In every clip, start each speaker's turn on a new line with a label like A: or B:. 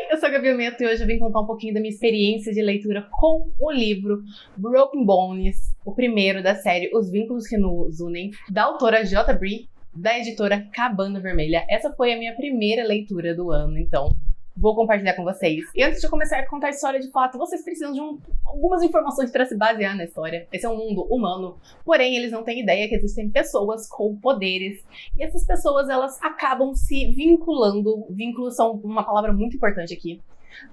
A: Eu sou a Gabi Almeto e hoje eu vim contar um pouquinho da minha experiência de leitura com o livro Broken Bones, o primeiro da série Os Vínculos que Nos Unem, da autora J. Bree, da editora Cabana Vermelha. Essa foi a minha primeira leitura do ano, então vou compartilhar com vocês. E antes de eu começar a contar a história de fato, vocês precisam de algumas informações para se basear na história. Esse é um mundo humano, porém eles não têm ideia que existem pessoas com poderes. E essas pessoas, elas acabam se vinculando. Vínculos são uma palavra muito importante aqui.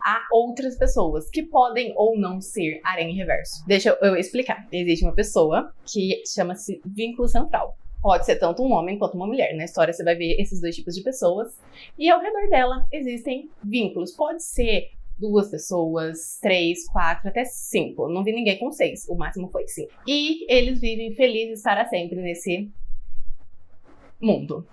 A: A outras pessoas, que podem ou não ser Aranha Reverso. Deixa eu explicar. Existe uma pessoa que chama-se vínculo central. Pode ser tanto um homem quanto uma mulher. Na história você vai ver esses dois tipos de pessoas. E ao redor dela existem vínculos. Pode ser 2 pessoas, 3, 4, até 5. Não vi ninguém com 6. O máximo foi 5. E eles vivem felizes para sempre nesse mundo.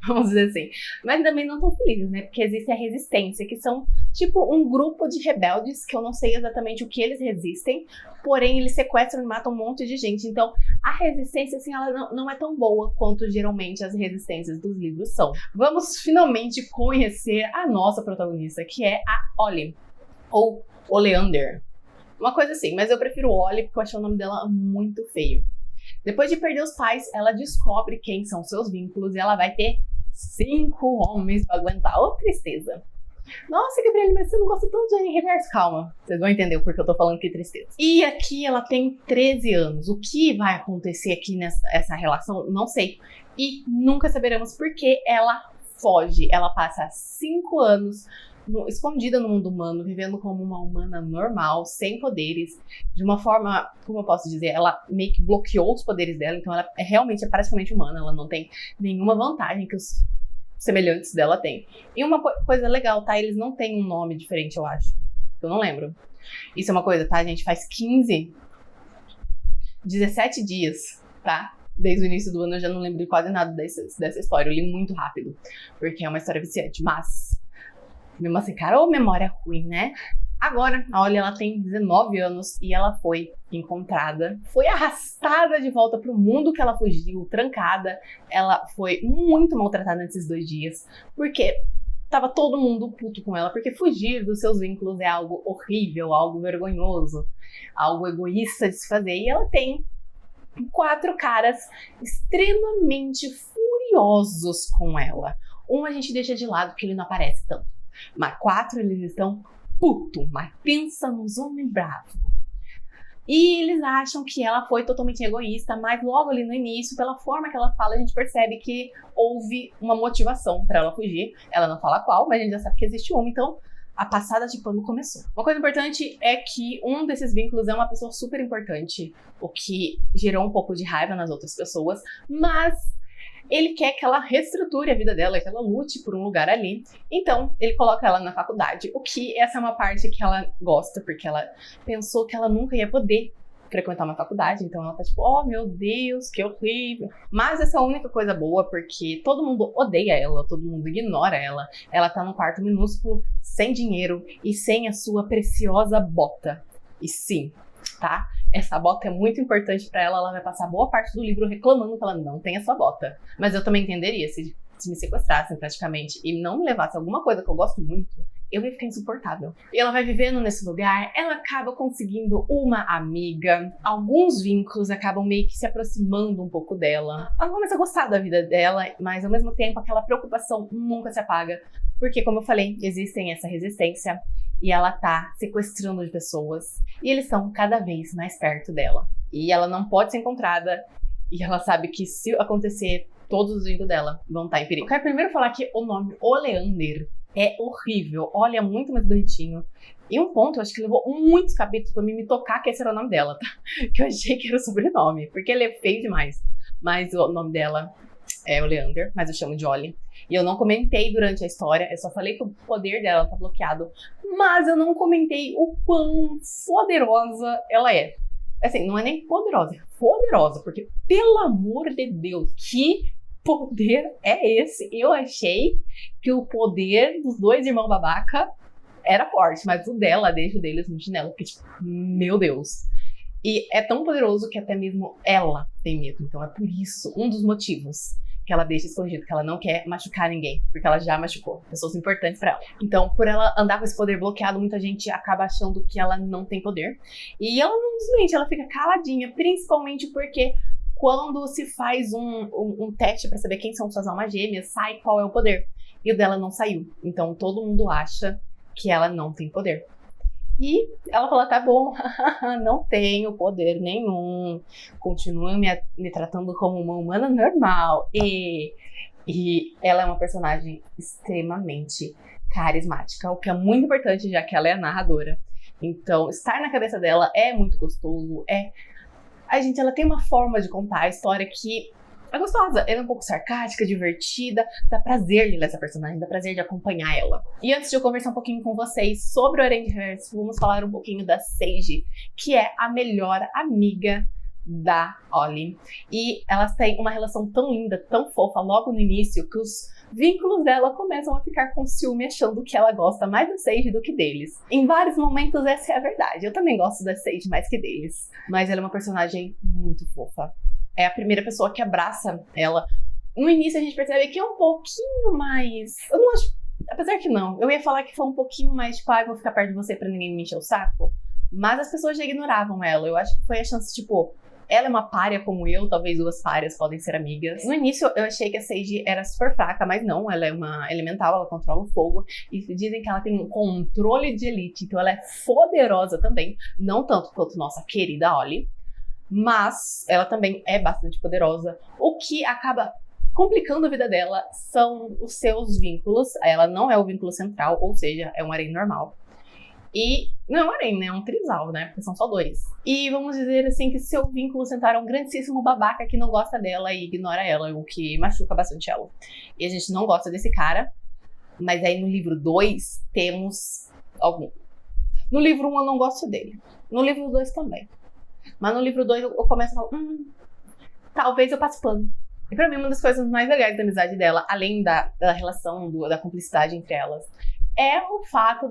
A: Vamos dizer assim. Mas também não tão felizes, né? Porque existe a resistência, que são tipo um grupo de rebeldes, que eu não sei exatamente o que eles resistem, porém eles sequestram e matam um monte de gente. Então a resistência, assim, ela não é tão boa quanto geralmente as resistências dos livros são. Vamos finalmente conhecer a nossa protagonista, que é a Ollie, ou Oleander. Uma coisa assim, mas eu prefiro Ollie porque eu achei o nome dela muito feio. Depois de perder os pais, ela descobre quem são seus vínculos e ela vai ter 5 homens pra aguentar. Ô, tristeza. Nossa, Gabriele, mas você não gosta tanto de Aranha Reverso? Calma, vocês vão entender o porquê eu tô falando que tristeza. E aqui ela tem 13 anos. O que vai acontecer aqui nessa relação, não sei. E nunca saberemos porque ela foge. Ela passa 5 anos escondida no mundo humano, vivendo como uma humana normal, sem poderes, de uma forma, como eu posso dizer, ela meio que bloqueou os poderes dela, então ela realmente é praticamente humana, ela não tem nenhuma vantagem que os semelhantes dela têm. E uma coisa legal, tá? Eles não têm um nome diferente, eu acho. Eu não lembro. Isso é uma coisa, tá, gente? Faz 17 dias, tá? Desde o início do ano eu já não lembro de quase nada dessa história. Eu li muito rápido, porque é uma história viciante, mas mesmo assim, cara, ô memória ruim, né? Agora, a Ollie, ela tem 19 anos e ela foi encontrada, foi arrastada de volta pro mundo que ela fugiu, trancada. Ela foi muito maltratada nesses 2 dias, porque tava todo mundo puto com ela, porque fugir dos seus vínculos é algo horrível, algo vergonhoso, algo egoísta de se fazer. E ela tem 4 caras extremamente furiosos com ela. Um a gente deixa de lado porque ele não aparece tanto. Mas 4 eles estão puto, mas pensa nos homens bravos. E eles acham que ela foi totalmente egoísta, mas logo ali no início, pela forma que ela fala, a gente percebe que houve uma motivação para ela fugir. Ela não fala qual, mas a gente já sabe que existe uma, então a passada de pano começou. Uma coisa importante é que um desses vínculos é uma pessoa super importante, o que gerou um pouco de raiva nas outras pessoas, mas ele quer que ela reestruture a vida dela, que ela lute por um lugar ali. Então, ele coloca ela na faculdade, o que essa é uma parte que ela gosta, porque ela pensou que ela nunca ia poder frequentar uma faculdade, então ela tá tipo, oh meu Deus, que horrível. Mas essa é a única coisa boa, porque todo mundo odeia ela, todo mundo ignora ela. Ela tá num quarto minúsculo, sem dinheiro e sem a sua preciosa bota. E sim, tá? Essa bota é muito importante pra ela, ela vai passar boa parte do livro reclamando que ela não tem essa bota. Mas eu também entenderia se me sequestrassem praticamente e não me levasse alguma coisa que eu gosto muito, eu ia ficar insuportável. E ela vai vivendo nesse lugar, ela acaba conseguindo uma amiga, alguns vínculos acabam meio que se aproximando um pouco dela. Ela começa a gostar da vida dela, mas ao mesmo tempo aquela preocupação nunca se apaga, porque como eu falei, existem essa resistência. E ela tá sequestrando de pessoas. E eles estão cada vez mais perto dela. E ela não pode ser encontrada. E ela sabe que se acontecer, todos os vínculos dela vão estar em perigo. Eu quero primeiro falar que o nome Oleander é horrível. Olha, é muito mais bonitinho. E um ponto, eu acho que levou muitos capítulos pra mim me tocar que esse era o nome dela, tá? Que eu achei que era o sobrenome. Porque ele é feio demais. Mas o nome dela é Oleander, mas eu chamo de Ollie. E eu não comentei durante a história, eu só falei que o poder dela tá bloqueado, mas eu não comentei o quão poderosa ela é. Assim, não é nem poderosa, é poderosa, porque, pelo amor de Deus, que poder é esse? Eu achei que o poder dos 2 irmãos babaca era forte, mas o dela deixa o deles no chinelo, porque, tipo, meu Deus. E é tão poderoso que até mesmo ela tem medo, então é por isso, um dos motivos que ela deixa escondido, que ela não quer machucar ninguém, porque ela já machucou pessoas importantes pra ela. Então, por ela andar com esse poder bloqueado, muita gente acaba achando que ela não tem poder. E ela não desmente, ela fica caladinha, principalmente porque quando se faz um teste pra saber quem são suas almas gêmeas, sai qual é o poder. E o dela não saiu. Então, todo mundo acha que ela não tem poder. E ela fala, tá bom, não tenho poder nenhum, continuo me tratando como uma humana normal. E ela é uma personagem extremamente carismática, o que é muito importante, já que ela é a narradora. Então, estar na cabeça dela é muito gostoso. Ela tem uma forma de contar a história que é gostosa, ela é um pouco sarcástica, divertida, dá prazer de ler essa personagem, dá prazer de acompanhar ela. E antes de eu conversar um pouquinho com vocês sobre o Aranha Verso, vamos falar um pouquinho da Sage, que é a melhor amiga da Ollie. E elas têm uma relação tão linda, tão fofa, logo no início, que os vínculos dela começam a ficar com ciúme, achando que ela gosta mais da Sage do que deles. Em vários momentos essa é a verdade, eu também gosto da Sage mais que deles. Mas ela é uma personagem muito fofa. É a primeira pessoa que abraça ela. No início a gente percebe que é um pouquinho mais... Eu não acho... Apesar que não. Eu ia falar que foi um pouquinho mais tipo, vou ficar perto de você pra ninguém me encher o saco. Mas as pessoas já ignoravam ela. Eu acho que foi a chance, tipo... Ela é uma pária como eu, talvez duas párias podem ser amigas. No início eu achei que a Sage era super fraca, mas não. Ela é uma elemental, ela controla o fogo. E dizem que ela tem um controle de elite. Então ela é poderosa também. Não tanto quanto nossa querida Ollie. Mas ela também é bastante poderosa. O que acaba complicando a vida dela são os seus vínculos. Ela não é o vínculo central, ou seja, é um harém normal. E não é um harém, né? É um trisal, né? Porque são só dois. E vamos dizer assim que seu vínculo central é um grandíssimo babaca que não gosta dela e ignora ela, o que machuca bastante ela. E a gente não gosta desse cara. Mas aí no livro 2 temos algum. No livro 1 eu não gosto dele. No livro 2 também. Mas no livro 2 eu começo a falar, talvez eu passe pano. E pra mim uma das coisas mais legais da amizade dela, além da relação, da cumplicidade entre elas, é o fato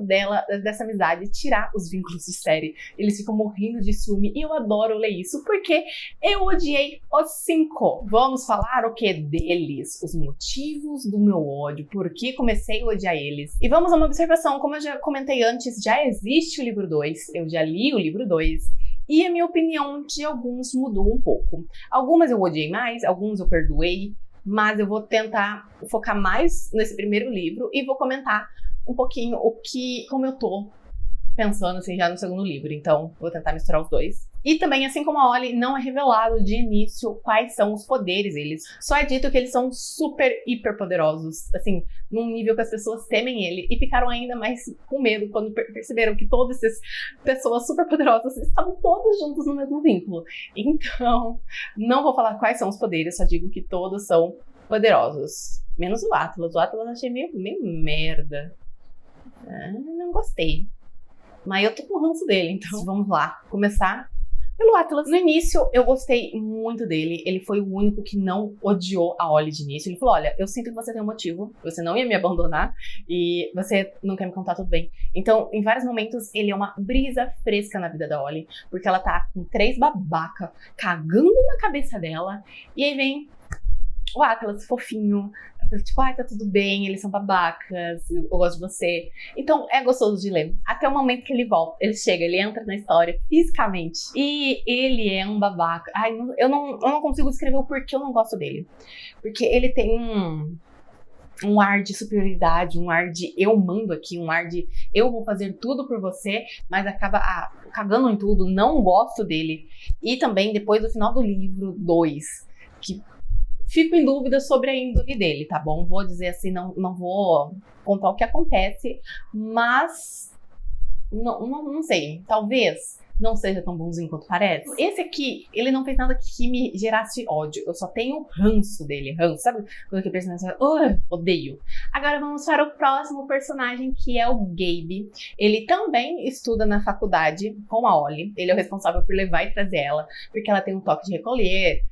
A: dessa amizade tirar os vínculos de série. Eles ficam morrendo de ciúme e eu adoro ler isso porque eu odiei os 5. Vamos falar o que deles? Os motivos do meu ódio, por que comecei a odiar eles. E vamos a uma observação, como eu já comentei antes, já existe o livro 2, eu já li o livro 2. E a minha opinião de alguns mudou um pouco. Algumas eu odiei mais, alguns eu perdoei, mas eu vou tentar focar mais nesse primeiro livro e vou comentar um pouquinho como eu tô pensando assim já no segundo livro. Então, vou tentar misturar os dois. E também, assim como a Ollie, não é revelado de início quais são os poderes deles. Só é dito que eles são super, hiper poderosos. Assim, num nível que as pessoas temem ele. E ficaram ainda mais com medo quando perceberam que todas essas pessoas super poderosas estavam todas juntas no mesmo vínculo. Então, não vou falar quais são os poderes, só digo que todos são poderosos. Menos o Atlas. O Atlas eu achei meio merda. Não gostei. Mas eu tô com o ranço dele, então vamos lá. Começar pelo Atlas. No início, eu gostei muito dele. Ele foi o único que não odiou a Ollie de início. Ele falou, olha, eu sinto que você tem um motivo. Você não ia me abandonar. E você não quer me contar, tudo bem. Então, em vários momentos, ele é uma brisa fresca na vida da Ollie. Porque ela tá com 3 babaca cagando na cabeça dela. E aí vem o Atlas, fofinho. Tipo, tá tudo bem, eles são babacas, eu gosto de você. Então é gostoso de ler. Até o momento que ele volta, ele chega, ele entra na história fisicamente. E ele é um babaca. Eu não consigo descrever o porquê eu não gosto dele. Porque ele tem um ar de superioridade, um ar de eu mando aqui, um ar de eu vou fazer tudo por você, mas acaba cagando em tudo, não gosto dele. E também depois do final do livro 2, que fico em dúvida sobre a índole dele, tá bom? Vou dizer assim, não vou contar o que acontece, mas não sei, talvez não seja tão bonzinho quanto parece. Esse aqui, ele não fez nada que me gerasse ódio, eu só tenho ranço dele, sabe? Quando aquele personagem odeio. Agora vamos para o próximo personagem, que é o Gabe. Ele também estuda na faculdade com a Ollie, ele é o responsável por levar e trazer ela, porque ela tem um toque de recolher,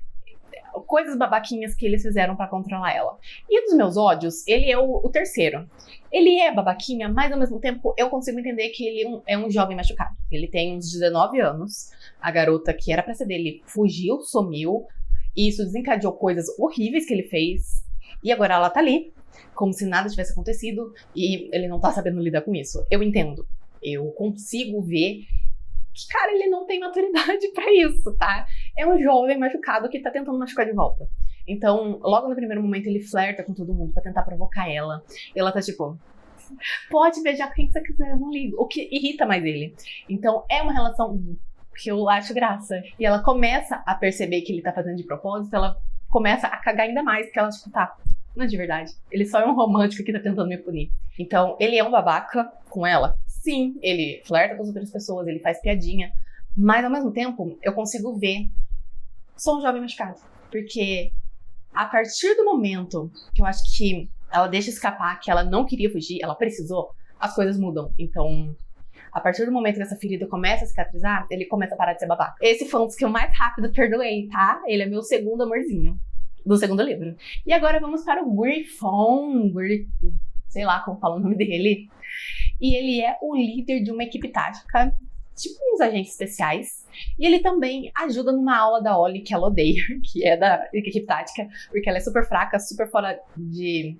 A: coisas babaquinhas que eles fizeram pra controlar ela. E dos meus ódios, ele é o terceiro. Ele é babaquinha, mas ao mesmo tempo eu consigo entender que ele é um jovem machucado. Ele tem uns 19 anos. A garota que era pra ser dele fugiu, sumiu. E isso desencadeou coisas horríveis que ele fez. E agora ela tá ali, como se nada tivesse acontecido. E ele não tá sabendo lidar com isso. Eu entendo. Eu consigo ver que, cara, ele não tem maturidade pra isso, tá? É um jovem machucado que tá tentando machucar de volta. Então, logo no primeiro momento, ele flerta com todo mundo pra tentar provocar ela. E ela tá tipo, pode beijar quem você quiser, eu não ligo. O que irrita mais ele. Então, é uma relação que eu acho graça. E ela começa a perceber que ele tá fazendo de propósito, ela começa a cagar ainda mais, porque ela, tipo, tá, não é de verdade. Ele só é um romântico que tá tentando me punir. Então, ele é um babaca com ela. Sim, ele flerta com as outras pessoas, ele faz piadinha. Mas, ao mesmo tempo, eu consigo ver, sou um jovem machucado. Porque a partir do momento que eu acho que ela deixa escapar que ela não queria fugir, ela precisou, as coisas mudam. Então, a partir do momento que essa ferida começa a cicatrizar, ele começa a parar de ser babaca. Esse foi um dos que eu mais rápido perdoei, tá? Ele é meu segundo amorzinho do segundo livro. E agora vamos para o Griffon. Sei lá como fala o nome dele. E ele é o líder de uma equipe tática, tipo uns agentes especiais. E ele também ajuda numa aula da Ollie que ela odeia, que é da equipe tática, porque ela é super fraca, super fora de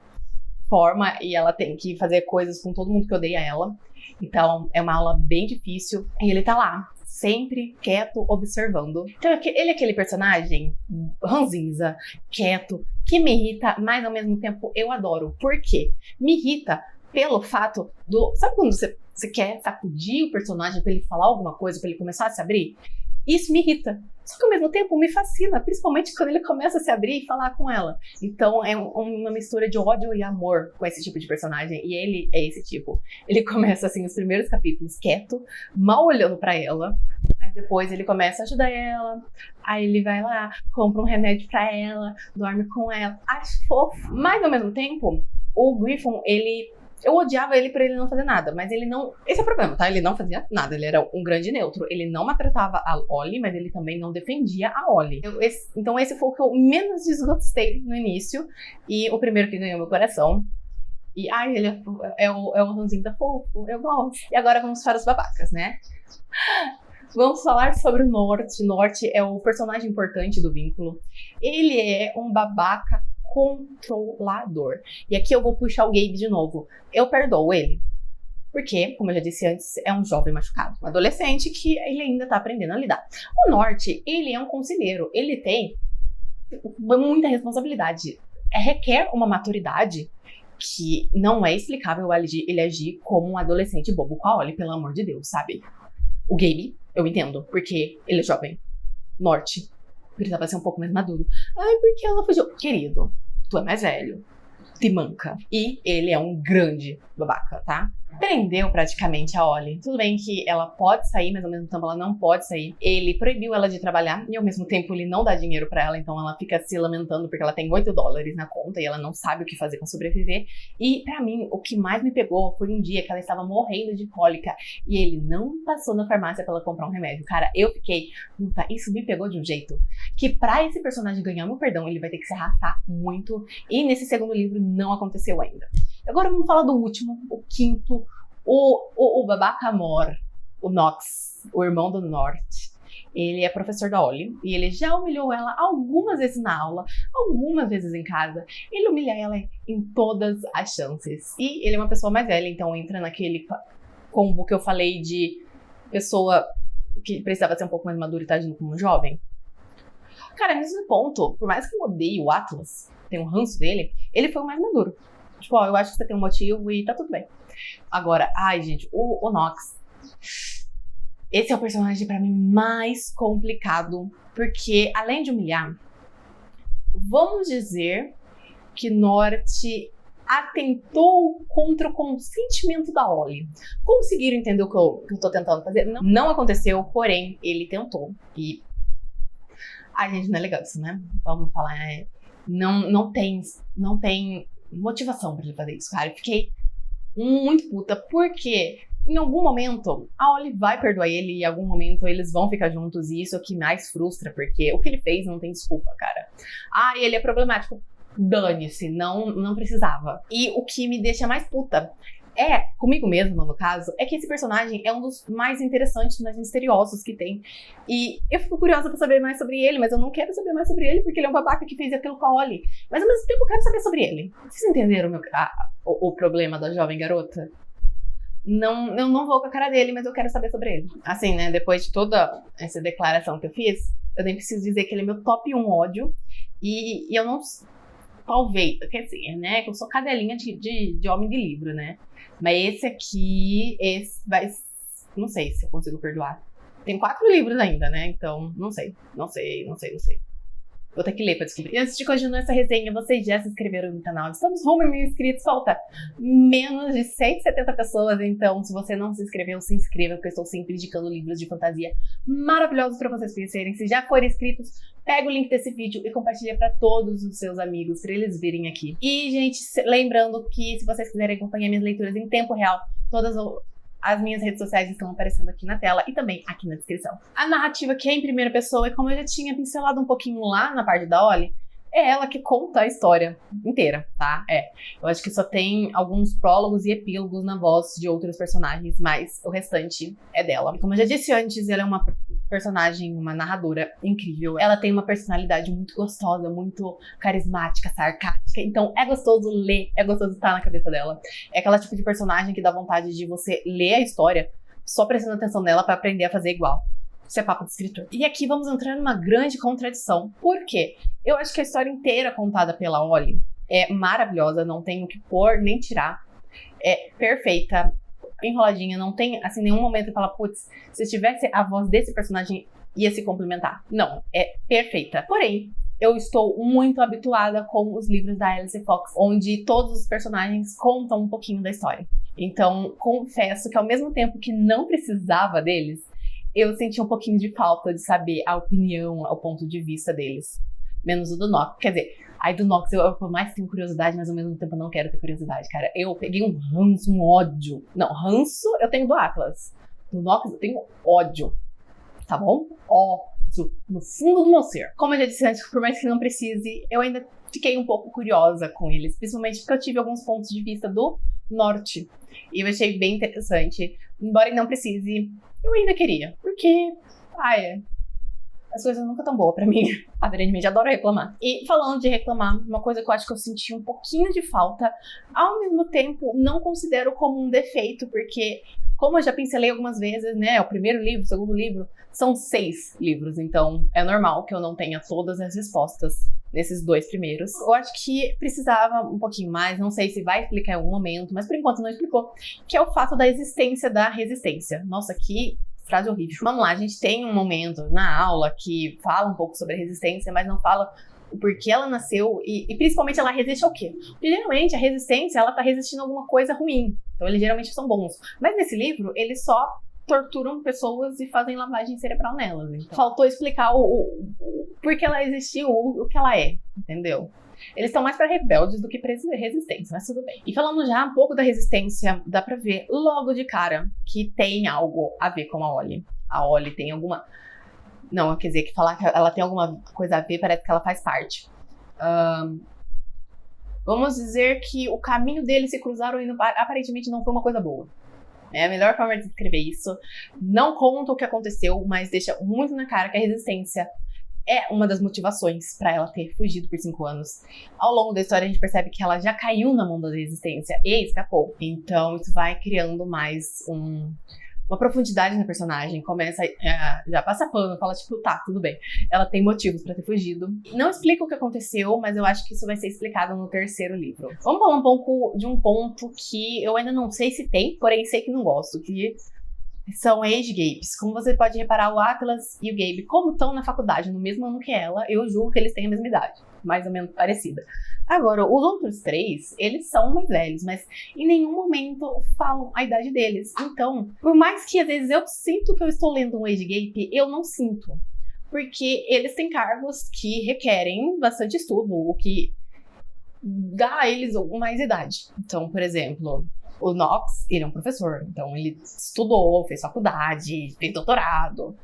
A: forma, e ela tem que fazer coisas com todo mundo que odeia ela. Então, é uma aula bem difícil. E ele tá lá, sempre quieto, observando. Então, ele é aquele personagem ranzinza, quieto, que me irrita, mas ao mesmo tempo eu adoro. Por quê? Me irrita pelo fato do... Sabe quando você quer sacudir o personagem pra ele falar alguma coisa, pra ele começar a se abrir? Isso me irrita. Só que ao mesmo tempo me fascina, principalmente quando ele começa a se abrir e falar com ela. Então é uma mistura de ódio e amor com esse tipo de personagem. E ele é esse tipo. Ele começa assim os primeiros capítulos quieto, mal olhando pra ela. Mas depois ele começa a ajudar ela. Aí ele vai lá, compra um remédio pra ela, dorme com ela. Acho fofo. Mas ao mesmo tempo, o Griffon, eu odiava ele por ele não fazer nada, mas ele não... Esse é o problema, tá? Ele não fazia nada, ele era um grande neutro. Ele não maltratava a Ollie, mas ele também não defendia a Ollie. Então esse foi o que eu menos desgostei no início. E o primeiro que ganhou meu coração. E, ai, ele é o ranzinho da fofo, eu gosto. E agora vamos para os babacas, né? Vamos falar sobre o Norte. Norte é o personagem importante do vínculo. Ele é um babaca controlador. E aqui eu vou puxar o Gabe de novo. Eu perdoo ele. Porque, como eu já disse antes, é um jovem machucado. Um adolescente que ele ainda tá aprendendo a lidar. O Norte, ele é um conselheiro. Ele tem muita responsabilidade. Requer uma maturidade que não é explicável ele agir como um adolescente bobo com a Ollie, pelo amor de Deus, sabe? O Gabe, eu entendo, porque ele é jovem. Norte precisava ser um pouco mais maduro. Ai, porque ela fugiu? Querido, tu é mais velho. Te manca. E ele é um grande babaca, tá? Prendeu praticamente a Ollie. Tudo bem que ela pode sair, mas ao mesmo tempo ela não pode sair. Ele proibiu ela de trabalhar e ao mesmo tempo ele não dá dinheiro pra ela, então ela fica se lamentando porque ela tem $8 na conta e ela não sabe o que fazer pra sobreviver. E pra mim, o que mais me pegou foi um dia que ela estava morrendo de cólica e ele não passou na farmácia pra ela comprar um remédio. Cara, eu fiquei, puta, isso me pegou de um jeito que pra esse personagem ganhar meu perdão, ele vai ter que se arrastar muito. E nesse segundo livro não aconteceu ainda. Agora vamos falar do último, o quinto, o babaca amor, o Knox, o irmão do Norte. Ele é professor da Ollie e ele já humilhou ela algumas vezes na aula, algumas vezes em casa. Ele humilha ela em todas as chances. E ele é uma pessoa mais velha, então entra naquele combo que eu falei de pessoa que precisava ser um pouco mais madura e tá agindo como um jovem. Cara, nesse ponto, por mais que eu odeie o Atlas, tenho um ranço dele, ele foi o mais maduro. Tipo, ó, eu acho que você tem um motivo e tá tudo bem. Agora, ai, gente, o Knox. Esse é o personagem pra mim mais complicado. Porque, além de humilhar, vamos dizer que Norte atentou contra o consentimento da Ollie. Conseguiram entender o que eu tô tentando fazer? Não aconteceu, porém, ele tentou. E... ai, gente, não é legal isso, né? Vamos falar, não tem motivação pra ele fazer isso, cara. Eu fiquei muito puta, porque em algum momento a Ollie vai perdoar ele e em algum momento eles vão ficar juntos e isso é o que mais frustra, porque o que ele fez não tem desculpa, cara. Ah, ele é problemático. Dane-se, não precisava. E o que me deixa mais puta comigo mesma, no caso, é que esse personagem é um dos mais interessantes, mais misteriosos que tem. E eu fico curiosa pra saber mais sobre ele, mas eu não quero saber mais sobre ele porque ele é um babaca que fez aquilo com a Ollie. Mas ao mesmo tempo eu quero saber sobre ele. Vocês entenderam o problema da jovem garota? Não, eu não vou com a cara dele, mas eu quero saber sobre ele. Assim, né, depois de toda essa declaração que eu fiz, eu nem preciso dizer que ele é meu top 1 ódio. E eu não... Talvez, quer dizer, né, que eu sou cadelinha de homem de livro, né? Mas esse aqui, não sei se eu consigo perdoar. Tem 4 livros ainda, né? Então, não sei. Vou ter que ler pra descobrir. E antes de continuar essa resenha, vocês já se inscreveram no canal? Estamos rumo a 1000 inscritos, falta menos de 170 pessoas, então se você não se inscreveu, se inscreva, porque eu estou sempre indicando livros de fantasia maravilhosos pra vocês conhecerem. Se já forem inscritos, pega o link desse vídeo e compartilha pra todos os seus amigos, pra eles virem aqui. E, gente, lembrando que se vocês quiserem acompanhar minhas leituras em tempo real, todas as minhas redes sociais estão aparecendo aqui na tela e também aqui na descrição. A narrativa que é em primeira pessoa, e como eu já tinha pincelado um pouquinho lá na parte da Ollie, é ela que conta a história inteira, tá? Eu acho que só tem alguns prólogos e epílogos na voz de outros personagens, mas o restante é dela. Como eu já disse antes, ela é uma personagem, uma narradora incrível. Ela tem uma personalidade muito gostosa, muito carismática, sarcástica. Então é gostoso ler, é gostoso estar na cabeça dela. É aquela tipo de personagem que dá vontade de você ler a história só prestando atenção nela pra aprender a fazer igual. Isso é papo de escritor. E aqui vamos entrar numa grande contradição. Por quê? Eu acho que a história inteira contada pela Ollie é maravilhosa, não tem o que pôr nem tirar. É perfeita, enroladinha, não tem assim nenhum momento que fala, putz, se tivesse a voz desse personagem ia se complementar. Não, é perfeita. Porém, eu estou muito habituada com os livros da Alice Fox, onde todos os personagens contam um pouquinho da história. Então, confesso que ao mesmo tempo que não precisava deles, eu senti um pouquinho de falta de saber a opinião, o ponto de vista deles. Menos o do Nox. Quer dizer, aí do Nox eu por mais tenho curiosidade, mas ao mesmo tempo eu não quero ter curiosidade, cara. Eu peguei um ranço, um ódio. Não, ranço eu tenho do Atlas. Do Nox eu tenho ódio. Tá bom? Ódio. No fundo do meu ser. Como eu já disse antes, por mais que não precise, eu ainda fiquei um pouco curiosa com eles. Principalmente porque eu tive alguns pontos de vista do Norte. E eu achei bem interessante. Embora não precise, eu ainda queria. Porque, as coisas nunca tão boas pra mim. Aparentemente, adoro reclamar. E falando de reclamar, uma coisa que eu acho que eu senti um pouquinho de falta, ao mesmo tempo, não considero como um defeito, porque, como eu já pincelei algumas vezes, né, o primeiro livro, o segundo livro, são 6 livros, então é normal que eu não tenha todas as respostas nesses 2 primeiros. Eu acho que precisava um pouquinho mais, não sei se vai explicar em algum momento, mas por enquanto não explicou, que é o fato da existência da resistência. Nossa, que frase horrível. Vamos lá, a gente tem um momento na aula que fala um pouco sobre a resistência, mas não fala o porquê ela nasceu e principalmente ela resiste ao quê? Porque geralmente a resistência, ela tá resistindo a alguma coisa ruim, então eles geralmente são bons. Mas nesse livro, eles só torturam pessoas e fazem lavagem cerebral nelas. Então, faltou explicar o porquê ela existiu, o que ela é, entendeu? Eles estão mais pra rebeldes do que pra resistência, mas tudo bem. E falando já um pouco da resistência, dá pra ver logo de cara que tem algo a ver com a Ollie. A Ollie tem alguma... Não, quer dizer, que falar que ela tem alguma coisa a ver, parece que ela faz parte. Vamos dizer que o caminho deles se cruzaram e aparentemente não foi uma coisa boa. É a melhor forma de descrever isso. Não conta o que aconteceu, mas deixa muito na cara que a resistência é uma das motivações para ela ter fugido por 5 anos. Ao longo da história, a gente percebe que ela já caiu na mão da resistência e escapou. Então, isso vai criando mais uma profundidade na personagem. Começa já passa pano, fala tipo, tá, tudo bem. Ela tem motivos para ter fugido. Não explica o que aconteceu, mas eu acho que isso vai ser explicado no 3º livro. Vamos falar um pouco de um ponto que eu ainda não sei se tem, porém sei que não gosto, que são age gaps. Como você pode reparar, o Atlas e o Gabe, como estão na faculdade, no mesmo ano que ela, eu julgo que eles têm a mesma idade, mais ou menos parecida. Agora, os outros 3, eles são mais velhos, mas em nenhum momento falam a idade deles. Então, por mais que às vezes eu sinto que eu estou lendo um age gap, eu não sinto. Porque eles têm cargos que requerem bastante estudo, o que dá a eles mais idade. Então, por exemplo, o Nox, ele é um professor, então ele estudou, fez faculdade, fez doutorado.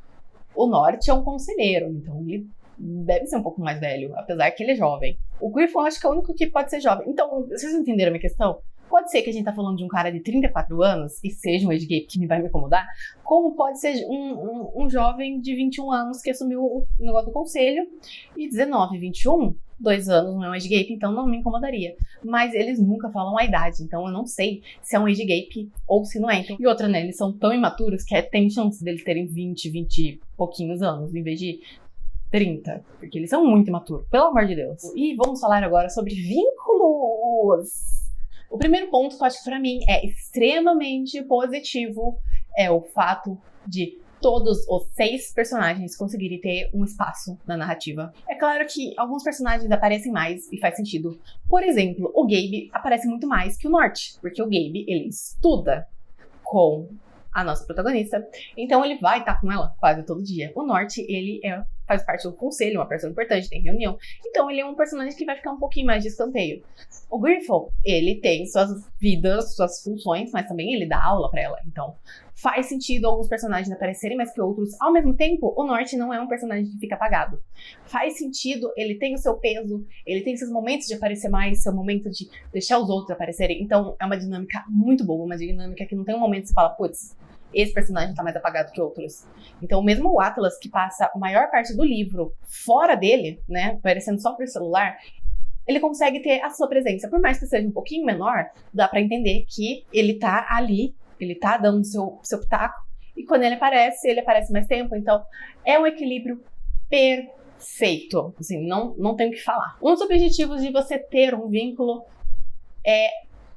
A: O Norte é um conselheiro, então ele deve ser um pouco mais velho, apesar que ele é jovem. O Griffon acho que é o único que pode ser jovem. Então, vocês entenderam a minha questão? Pode ser que a gente tá falando de um cara de 34 anos e seja um age gap que me vai me incomodar, como pode ser um jovem de 21 anos que assumiu o negócio do conselho e 19, 21, 2 anos não é um age gap, então não me incomodaria. Mas eles nunca falam a idade, então eu não sei se é um age gap ou se não é. Então, e outra, né, eles são tão imaturos que tem chance deles terem 20 e pouquinhos anos, em vez de 30, porque eles são muito imaturos, pelo amor de Deus. E vamos falar agora sobre vínculos. O primeiro ponto que eu acho que pra mim é extremamente positivo é o fato de todos os 6 personagens conseguirem ter um espaço na narrativa. É claro que alguns personagens aparecem mais e faz sentido. Por exemplo, o Gabe aparece muito mais que o Norte, porque o Gabe, ele estuda com a nossa protagonista, então ele vai estar com ela quase todo dia. O Norte, ele faz parte do conselho, uma pessoa importante, tem reunião, então ele é um personagem que vai ficar um pouquinho mais de escanteio. O Griffon, ele tem suas vidas, suas funções, mas também ele dá aula pra ela, então faz sentido alguns personagens aparecerem mais que outros. Ao mesmo tempo, o Norte não é um personagem que fica apagado. Faz sentido, ele tem o seu peso, ele tem seus momentos de aparecer mais, seu momento de deixar os outros aparecerem. Então é uma dinâmica muito boa, uma dinâmica que não tem um momento que você fala, putz, esse personagem tá mais apagado que outros. Então mesmo o Atlas, que passa a maior parte do livro fora dele, né, aparecendo só por celular, ele consegue ter a sua presença. Por mais que seja um pouquinho menor, dá pra entender que ele tá ali, ele tá dando seu pitaco, e quando ele aparece mais tempo, então é um equilíbrio perfeito, assim, não tenho o que falar. Um dos objetivos de você ter um vínculo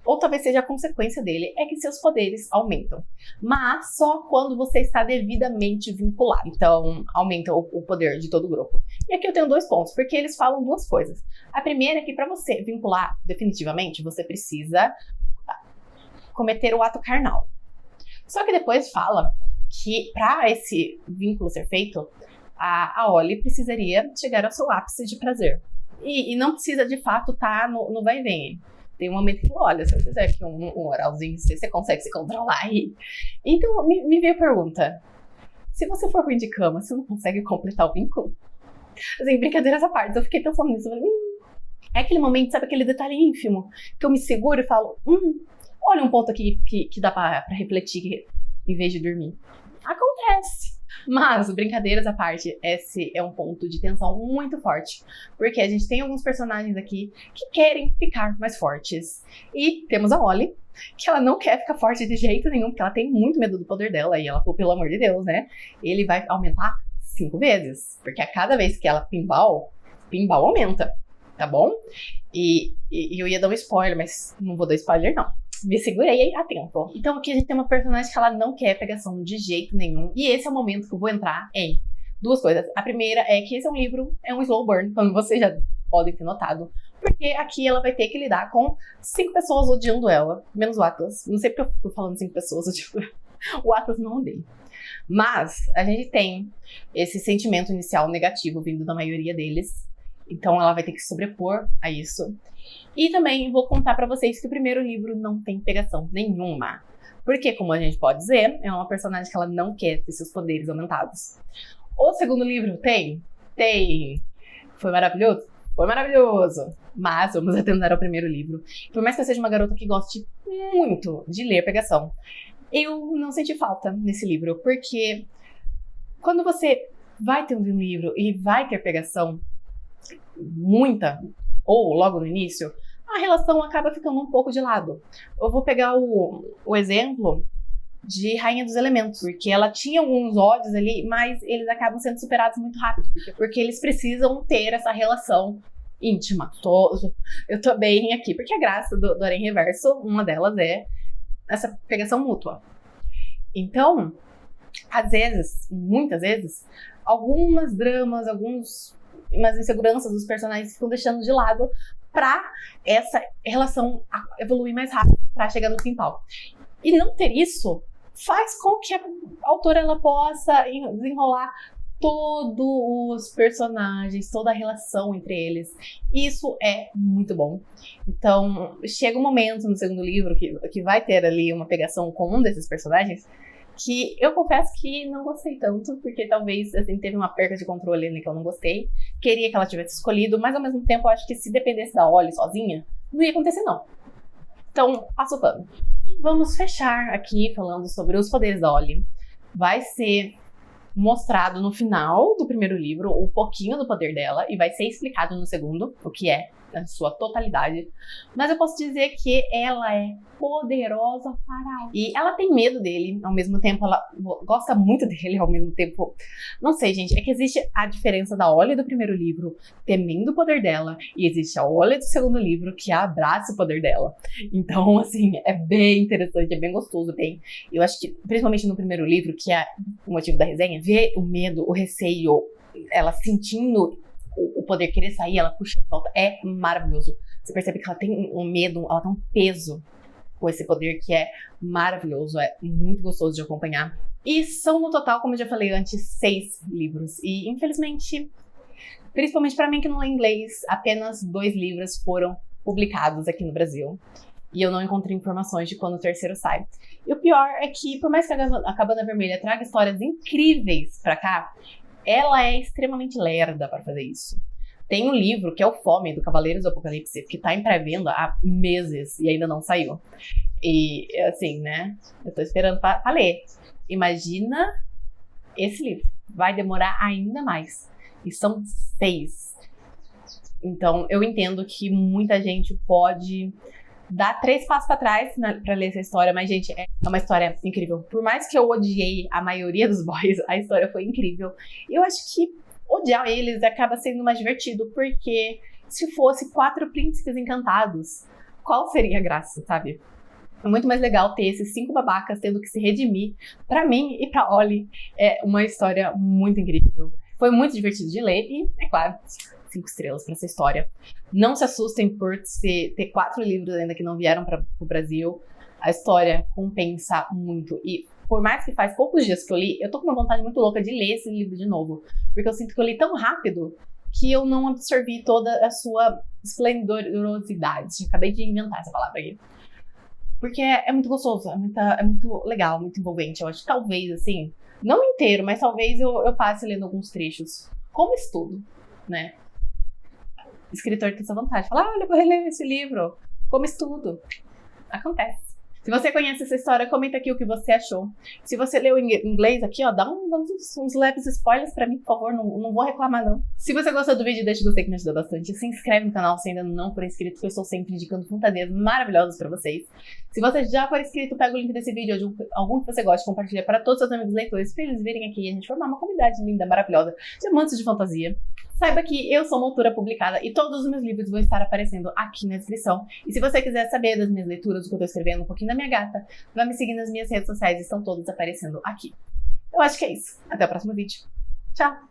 A: ou talvez seja a consequência dele, é que seus poderes aumentam. Mas só quando você está devidamente vinculado. Então, aumenta o poder de todo o grupo. E aqui eu tenho 2 pontos, porque eles falam 2 coisas. A primeira é que para você vincular definitivamente, você precisa cometer o ato carnal. Só que depois fala que para esse vínculo ser feito, a Ollie precisaria chegar ao seu ápice de prazer. E não precisa de fato estar no vai e vem. Tem um momento que, olha, se eu fizer aqui um oralzinho, você consegue se controlar aí. Então, me veio a pergunta. Se você for ruim de cama, você não consegue completar o vínculo? Assim, brincadeiras à parte, eu fiquei pensando nisso. Falei, é aquele momento, sabe, aquele detalhe ínfimo, que eu me seguro e falo, olha um ponto aqui que dá pra refletir em vez de dormir. Acontece. Mas, brincadeiras à parte, esse é um ponto de tensão muito forte, porque a gente tem alguns personagens aqui que querem ficar mais fortes. E temos a Ollie, que ela não quer ficar forte de jeito nenhum, porque ela tem muito medo do poder dela, e ela falou, pelo amor de Deus, né? Ele vai aumentar 5 vezes, porque a cada vez que ela pinball aumenta, tá bom? E eu ia dar um spoiler, mas não vou dar spoiler não. Me segurei a tempo. Então aqui a gente tem uma personagem que ela não quer pegação de jeito nenhum. E esse é o momento que eu vou entrar em 2 coisas. A primeira é que esse é um livro, é um slow burn, como vocês já podem ter notado. Porque aqui ela vai ter que lidar com 5 pessoas odiando ela, menos o Atlas. Não sei porque eu tô falando 5 pessoas odiando ela. O Atlas não odeia. Mas a gente tem esse sentimento inicial negativo vindo da maioria deles. Então ela vai ter que se sobrepor a isso. E também vou contar pra vocês que o primeiro livro não tem pegação nenhuma. Porque, como a gente pode dizer, é uma personagem que ela não quer ter seus poderes aumentados. O segundo livro tem. Foi maravilhoso? Foi maravilhoso. Mas vamos atentar ao primeiro livro. Por mais que eu seja uma garota que goste muito de ler pegação, eu não senti falta nesse livro. Porque quando você vai ter um livro e vai ter pegação, muita, ou logo no início, a relação acaba ficando um pouco de lado. Eu vou pegar o exemplo de Rainha dos Elementos, porque ela tinha alguns ódios ali, mas eles acabam sendo superados muito rápido, porque eles precisam ter essa relação íntima. Eu tô bem aqui, porque a graça do Harém Reverso, uma delas é essa pegação mútua. Então, às vezes, muitas vezes, algumas dramas, umas inseguranças dos personagens ficam deixando de lado pra essa relação evoluir mais rápido, pra chegar no principal. E não ter isso faz com que a autora ela possa desenrolar todos os personagens, toda a relação entre eles. Isso é muito bom. Então, chega um momento no segundo livro que vai ter ali uma pegação com um desses personagens que eu confesso que não gostei tanto, porque talvez assim, teve uma perca de controle ali que eu não gostei. Queria que ela tivesse escolhido, mas ao mesmo tempo eu acho que se dependesse da Ollie sozinha, não ia acontecer não. Então, passo o pano. E vamos fechar aqui falando sobre os poderes da Ollie. Vai ser mostrado no final do primeiro livro um pouquinho do poder dela e vai ser explicado no segundo, o que é na sua totalidade. Mas eu posso dizer que ela é poderosa para... E ela tem medo dele, ao mesmo tempo ela gosta muito dele, ao mesmo tempo... Não sei, gente, é que existe a diferença da Ollie do primeiro livro temendo o poder dela e existe a Ollie do segundo livro que abraça o poder dela. Então, assim, é bem interessante, é bem gostoso, bem... Eu acho que, principalmente no primeiro livro, que é o motivo da resenha, ver o medo, o receio, ela sentindo o poder querer sair, ela puxa de volta, é maravilhoso. Você percebe que ela tem um medo, ela tem um peso com esse poder que é maravilhoso, é muito gostoso de acompanhar. E são no total, como eu já falei antes, 6 livros. E infelizmente, principalmente pra mim que não lê inglês, apenas 2 livros foram publicados aqui no Brasil. E eu não encontrei informações de quando o terceiro sai. E o pior é que, por mais que a Cabana Vermelha traga histórias incríveis pra cá, ela é extremamente lerda para fazer isso. Tem um livro que é o Fome, do Cavaleiros do Apocalipse, que tá em pré-venda há meses e ainda não saiu. E, assim, né, eu tô esperando pra ler. Imagina esse livro. Vai demorar ainda mais. E são 6. Então, eu entendo que muita gente pode dar 3 passos pra trás pra ler essa história, mas, gente, é uma história incrível. Por mais que eu odiei a maioria dos boys, a história foi incrível. Eu acho que odiar eles acaba sendo mais divertido, porque se fosse 4 príncipes encantados, qual seria a graça, sabe? É muito mais legal ter esses 5 babacas tendo que se redimir. Pra mim e pra Ollie, é uma história muito incrível. Foi muito divertido de ler e, é claro, 5 estrelas pra essa história. Não se assustem por ter 4 livros ainda que não vieram para o Brasil. A história compensa muito. E por mais que faz poucos dias que eu li, eu tô com uma vontade muito louca de ler esse livro de novo. Porque eu sinto que eu li tão rápido que eu não absorvi toda a sua esplendorosidade. Acabei de inventar essa palavra aqui. Porque é muito gostoso, é muito legal, muito envolvente. Eu acho que talvez, assim, não inteiro, mas talvez eu passe lendo alguns trechos. Como estudo, né? Escritor tem essa vontade. Fala, olha, vou reler esse livro. Como estudo. Acontece. Se você conhece essa história, comenta aqui o que você achou. Se você leu em inglês aqui, ó, dá uns leves spoilers pra mim, por favor. Não vou reclamar, não. Se você gostou do vídeo, deixa o gostei que me ajuda bastante. Se inscreve no canal se ainda não for inscrito, que eu estou sempre indicando fantasias maravilhosas pra vocês. Se você já for inscrito, pega o link desse vídeo, ou de algum que você goste, compartilha para todos os seus amigos leitores, pra eles virem aqui e a gente formar uma comunidade linda, maravilhosa, de amantes de fantasia. Saiba que eu sou uma autora publicada e todos os meus livros vão estar aparecendo aqui na descrição. E se você quiser saber das minhas leituras, o que eu tô escrevendo, um pouquinho da minha gata, vai me seguir nas minhas redes sociais, estão todas aparecendo aqui. Eu acho que é isso. Até o próximo vídeo. Tchau!